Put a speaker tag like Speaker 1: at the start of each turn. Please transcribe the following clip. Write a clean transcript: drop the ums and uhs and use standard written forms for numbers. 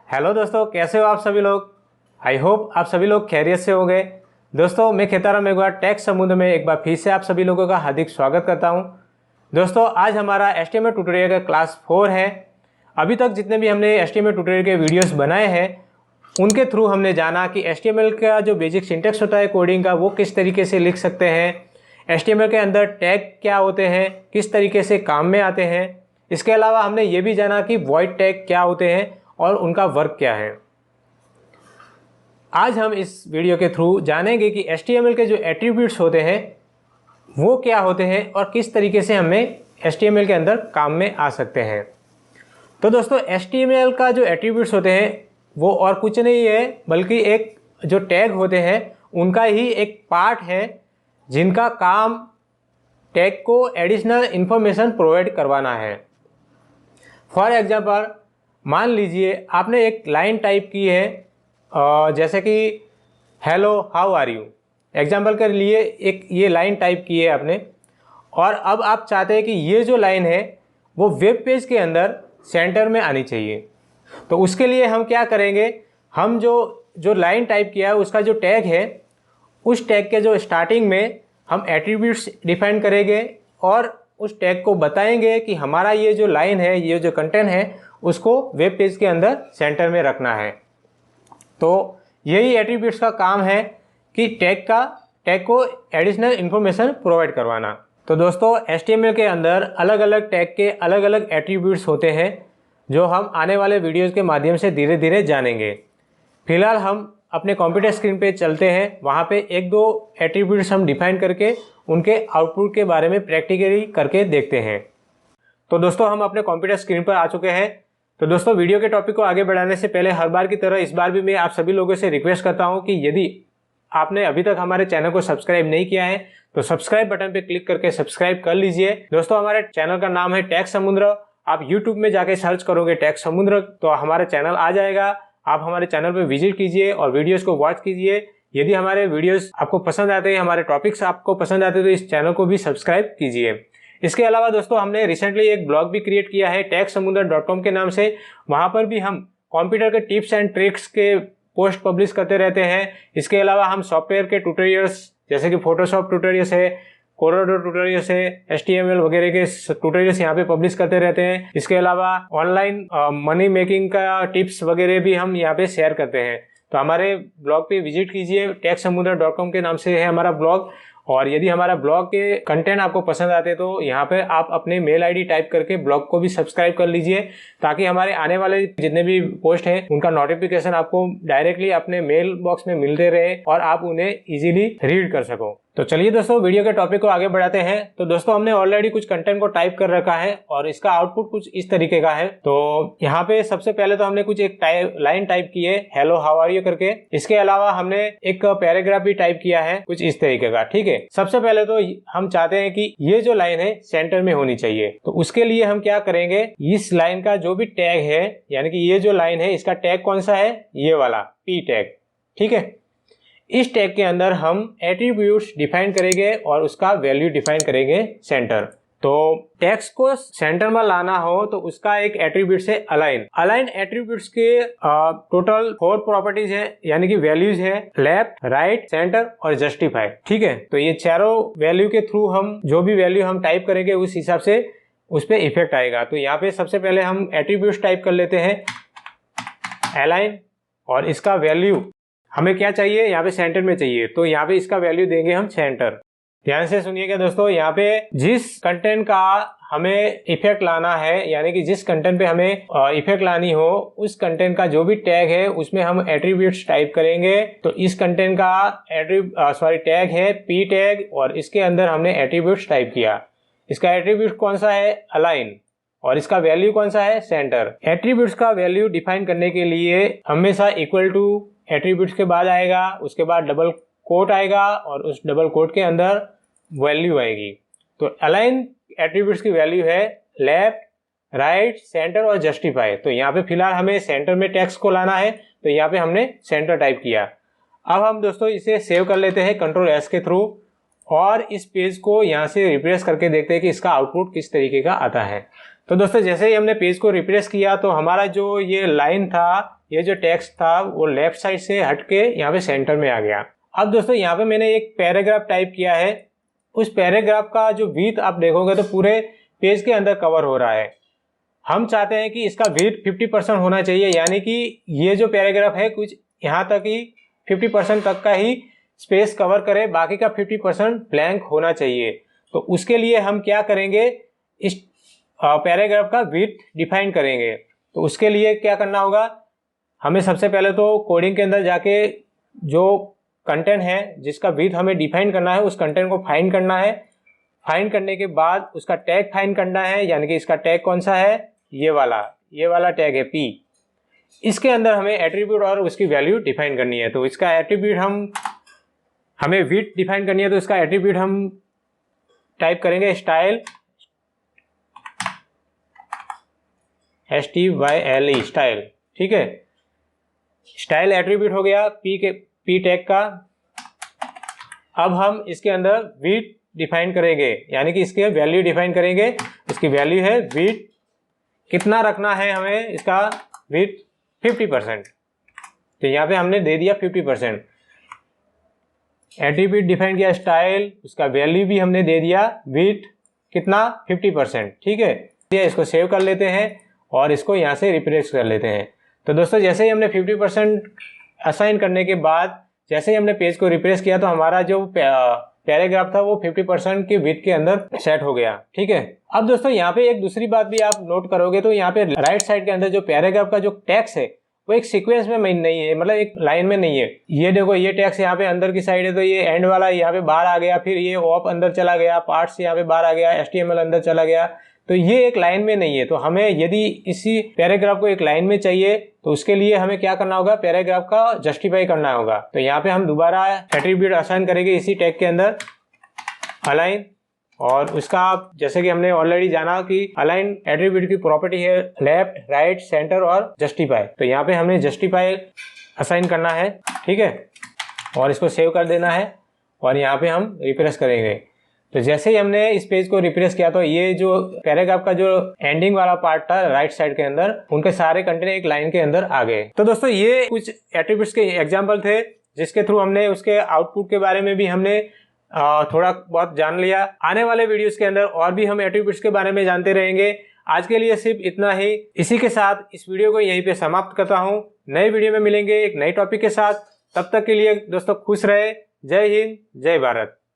Speaker 1: Hello दोस्तों, कैसे हो आप सभी लोग। आई होप आप सभी लोग खैरियत से होंगे। दोस्तों मैं खेताराम एक बार टैक्स समुद्र में एक बार फिर से आप सभी लोगों का हार्दिक स्वागत करता हूं। दोस्तों आज हमारा एचटीएमएल ट्यूटोरियल का क्लास 4 है। अभी तक जितने भी हमने एचटीएमएल ट्यूटोरियल के वीडियोस बनाए हैं उनके थ्रू हमने जाना कि एचटीएमएल का जो बेसिक सिंटैक्स होता है कोडिंग का वो किस तरीके से लिख सकते हैं, एचटीएमएल के अंदर टैग क्या होते हैं, किस तरीके से काम में आते हैं। इसके अलावा हमने ये भी जाना कि वॉइड टैग क्या होते हैं और उनका वर्क क्या है। आज हम इस वीडियो के थ्रू जानेंगे कि HTML के जो एट्रीब्यूट्स होते हैं वो क्या होते हैं और किस तरीके से हमें HTML के अंदर काम में आ सकते हैं। तो दोस्तों HTML का जो एट्रीब्यूट्स होते हैं वो और कुछ नहीं है बल्कि एक जो टैग होते हैं उनका ही एक पार्ट है जिनका काम टैग को एडिशनल इंफॉर्मेशन प्रोवाइड करवाना है। फॉर एग्जाम्पल मान लीजिए आपने एक लाइन टाइप की है जैसे कि hello how are you, example के लिए एक ये लाइन टाइप की है आपने, और अब आप चाहते हैं कि ये जो लाइन है वो वेब पेज के अंदर सेंटर में आनी चाहिए। तो उसके लिए हम क्या करेंगे, हम जो लाइन टाइप किया है उसका जो टैग है उस टैग के जो स्टार्टिंग में हम एट्रीब्यूट्स डिफाइन करेंगे और उस टैग को बताएंगे कि हमारा ये जो लाइन है, ये जो कंटेंट है उसको वेब पेज के अंदर सेंटर में रखना है। तो यही एट्रीब्यूट्स का काम है कि टैग को एडिशनल इंफॉर्मेशन प्रोवाइड करवाना। तो दोस्तों HTML के अंदर अलग अलग टैग के अलग अलग एट्रीब्यूट्स होते हैं जो हम आने वाले वीडियोस के माध्यम से धीरे धीरे जानेंगे। फिलहाल हम अपने कंप्यूटर स्क्रीन पे चलते हैं, वहाँ पे एक दो एट्रीब्यूट्स हम डिफाइन करके उनके आउटपुट के बारे में प्रैक्टिकली करके देखते हैं। तो दोस्तों हम अपने कंप्यूटर स्क्रीन पर आ चुके हैं। तो दोस्तों वीडियो के टॉपिक को आगे बढ़ाने से पहले हर बार की तरह इस बार भी मैं आप सभी लोगों से रिक्वेस्ट करता हूं कि यदि आपने अभी तक हमारे चैनल को सब्सक्राइब नहीं किया है तो सब्सक्राइब बटन पे क्लिक करके सब्सक्राइब कर लीजिए। दोस्तों हमारे चैनल का नाम है टैक्स समुद्र। आप यूट्यूब में जाके सर्च करोगे टैक्स समुद्र तो हमारा चैनल आ जाएगा। आप हमारे चैनल पर विजिट कीजिए और वीडियोज को वॉच कीजिए। यदि हमारे वीडियोज आपको पसंद आते हैं, हमारे टॉपिक्स आपको पसंद आते हैं तो इस चैनल को भी सब्सक्राइब कीजिए। इसके अलावा दोस्तों हमने रिसेंटली एक ब्लॉग भी क्रिएट किया है taxsamudra.com के नाम से। वहां पर भी हम कंप्यूटर के टिप्स एंड ट्रिक्स के पोस्ट पब्लिश करते रहते हैं। इसके अलावा हम सॉफ्टवेयर के ट्यूटोरियल्स जैसे कि फोटोशॉप ट्यूटोरियल्स है, कोरोडो ट्यूटोरियल्स है, HTML वगैरह के ट्यूटोरियल्स यहाँ पे पब्लिश करते रहते हैं। इसके अलावा ऑनलाइन मनी मेकिंग का टिप्स वगैरह भी हम यहाँ पे शेयर करते हैं। तो हमारे ब्लॉग पे विजिट कीजिए, taxsamudra.com के नाम से है हमारा ब्लॉग। और यदि हमारा ब्लॉग के कंटेंट आपको पसंद आते तो यहाँ पे आप अपने मेल आईडी टाइप करके ब्लॉग को भी सब्सक्राइब कर लीजिए ताकि हमारे आने वाले जितने भी पोस्ट हैं उनका नोटिफिकेशन आपको डायरेक्टली अपने मेल बॉक्स में मिलते रहे और आप उन्हें इजीली रीड कर सको। तो चलिए दोस्तों वीडियो के टॉपिक को आगे बढ़ाते हैं। तो दोस्तों हमने ऑलरेडी कुछ कंटेंट को टाइप कर रखा है और इसका आउटपुट कुछ इस तरीके का है। तो यहाँ पे सबसे पहले तो हमने कुछ एक लाइन टाइप की है हेलो हाउ आर यू करके। इसके अलावा हमने एक पैराग्राफ भी टाइप किया है कुछ इस तरीके का। ठीक है, सबसे पहले तो हम चाहते हैं कि ये जो लाइन है सेंटर में होनी चाहिए। तो उसके लिए हम क्या करेंगे, इस लाइन का जो भी टैग है यानी कि ये जो लाइन है इसका टैग कौन सा है, ये वाला P टैग। ठीक है, इस टैग के अंदर हम एट्रीब्यूट्स डिफाइन करेंगे और उसका वैल्यू डिफाइन करेंगे सेंटर। तो टेक्स्ट को सेंटर में लाना हो तो उसका एक एट्रीब्यूट है अलाइन। अलाइन एट्रीब्यूट्स के टोटल 4 प्रॉपर्टीज है यानी कि वैल्यूज है लेफ्ट, राइट, सेंटर और जस्टिफाई। ठीक है, तो ये चारों वैल्यू के थ्रू हम जो भी वैल्यू हम टाइप करेंगे उस हिसाब से उस पर इफेक्ट आएगा। तो यहाँ पे सबसे पहले हम एट्रीब्यूट्स टाइप कर लेते हैं अलाइन और इसका वैल्यू हमें क्या चाहिए, यहाँ पे सेंटर में चाहिए। तो यहाँ पे इसका वैल्यू देंगे हम सेंटर। ध्यान से सुनिएगा दोस्तों, यहाँ पे जिस कंटेंट का हमें इफेक्ट लाना है यानी कि जिस कंटेंट पे हमें इफेक्ट लानी हो उस कंटेंट का जो भी टैग है उसमें हम एट्रीब्यूट्स टाइप करेंगे। तो इस कंटेंट का टैग है P टैग और इसके अंदर हमने एट्रीब्यूट्स टाइप किया। इसका एट्रीब्यूट कौन सा है, अलाइन, और इसका वैल्यू कौन सा है, सेंटर। एट्रीब्यूट्स का वैल्यू डिफाइन करने के लिए हमेशा इक्वल टू एट्रीब्यूट्स के बाद आएगा, उसके बाद डबल कोट आएगा और उस डबल कोट के अंदर वैल्यू आएगी। तो अलाइन एट्रीब्यूट्स की वैल्यू है लेफ्ट, राइट, सेंटर और जस्टिफाई। तो यहाँ पे फिलहाल हमें सेंटर में टेक्स्ट को लाना है तो यहाँ पे हमने सेंटर टाइप किया। अब हम दोस्तों इसे सेव कर लेते हैं Ctrl+S के थ्रू और इस पेज को यहाँ से रिफ्रेश करके देखते हैं कि इसका आउटपुट किस तरीके का आता है। तो दोस्तों जैसे ही हमने पेज को रिफ्रेश किया तो हमारा जो ये लाइन था, ये जो टेक्स्ट था वो लेफ्ट साइड से हट के यहाँ पे सेंटर में आ गया। अब दोस्तों यहाँ पे मैंने एक पैराग्राफ टाइप किया है, उस पैराग्राफ का जो विड्थ आप देखोगे तो पूरे पेज के अंदर कवर हो रहा है। हम चाहते हैं कि इसका विड्थ 50% होना चाहिए, यानी कि ये जो पैराग्राफ है कुछ यहाँ तक ही 50% तक का ही स्पेस कवर करे, बाकी का 50% ब्लैंक होना चाहिए। तो उसके लिए हम क्या करेंगे, इस पैराग्राफ का विड्थ डिफाइन करेंगे। तो उसके लिए क्या करना होगा, हमें सबसे पहले तो कोडिंग के अंदर जाके जो कंटेंट है जिसका विड्थ हमें डिफाइन करना है उस कंटेंट को फाइंड करना है। फाइंड करने के बाद उसका टैग फाइंड करना है, यानी कि इसका टैग कौन सा है, ये वाला टैग है p। इसके अंदर हमें एट्रीब्यूट और उसकी वैल्यू डिफाइन करनी है। तो इसका एट्रीब्यूट हमें विड्थ डिफाइन करनी है, तो इसका एट्रीब्यूट हम टाइप करेंगे स्टाइल, STYLE स्टाइल। ठीक है, स्टाइल एट्रीब्यूट हो गया p टैग का। अब हम इसके अंदर विड्थ डिफाइन करेंगे, यानी कि इसके वैल्यू डिफाइन करेंगे। इसकी वैल्यू है विड्थ, कितना रखना है हमें, इसका विड्थ 50%। तो यहाँ पे हमने दे दिया 50%। एट्रीब्यूट डिफाइन किया स्टाइल, उसका वैल्यू भी हमने दे दिया विड्थ कितना, 50%। ठीक है, इसको सेव कर लेते हैं और इसको यहाँ से रिफ्रेश कर लेते हैं। तो दोस्तों जैसे ही हमने 50% असाइन करने के बाद जैसे ही हमने पेज को रिफ्रेश किया तो हमारा जो पैराग्राफ था वो 50% की विड्थ के अंदर सेट हो गया। ठीक है, अब दोस्तों यहाँ पे एक दूसरी बात भी आप नोट करोगे तो यहाँ पे राइट साइड के अंदर जो पैराग्राफ का जो टेक्स्ट है वो एक सीक्वेंस में नहीं है, मतलब एक लाइन में नहीं है। ये देखो, ये टेक्स्ट यहाँ पे अंदर की साइड है तो ये एंड वाला यहाँ पे बाहर आ गया, फिर ये ऑप अंदर चला गया, पार्ट्स यहाँ पे बाहर आ गया, HTML अंदर चला गया। तो ये एक लाइन में नहीं है। तो हमें यदि इसी पैराग्राफ को एक लाइन में चाहिए तो उसके लिए हमें क्या करना होगा, पैराग्राफ का जस्टिफाई करना होगा। तो यहाँ पे हम दोबारा एट्रीब्यूट असाइन करेंगे इसी टैग के अंदर अलाइन, और उसका जैसे कि हमने ऑलरेडी जाना कि अलाइन एट्रीब्यूट की प्रॉपर्टी है लेफ्ट, राइट, सेंटर और जस्टिफाई। तो यहाँ पे हमने जस्टिफाई असाइन करना है। ठीक है, और इसको सेव कर देना है और यहाँ पे हम रिफ्रेश करेंगे। तो जैसे ही हमने इस पेज को रिफ्रेश किया तो ये जो पैराग्राफ का जो एंडिंग वाला पार्ट था राइट साइड के अंदर, उनके सारे कंटेंट एक लाइन के अंदर आ गए। तो दोस्तों ये कुछ एट्रीब्यूट्स के एग्जांपल थे जिसके थ्रू हमने उसके आउटपुट के बारे में भी हमने थोड़ा बहुत जान लिया। आने वाले वीडियोस के अंदर और भी हम एट्रीब्यूट्स के बारे में जानते रहेंगे। आज के लिए सिर्फ इतना ही। इसी के साथ इस वीडियो को यहीं पे समाप्त करता हूँ। नए वीडियो में मिलेंगे एक नए टॉपिक के साथ। तब तक के लिए दोस्तों खुश रहे। जय हिंद, जय भारत।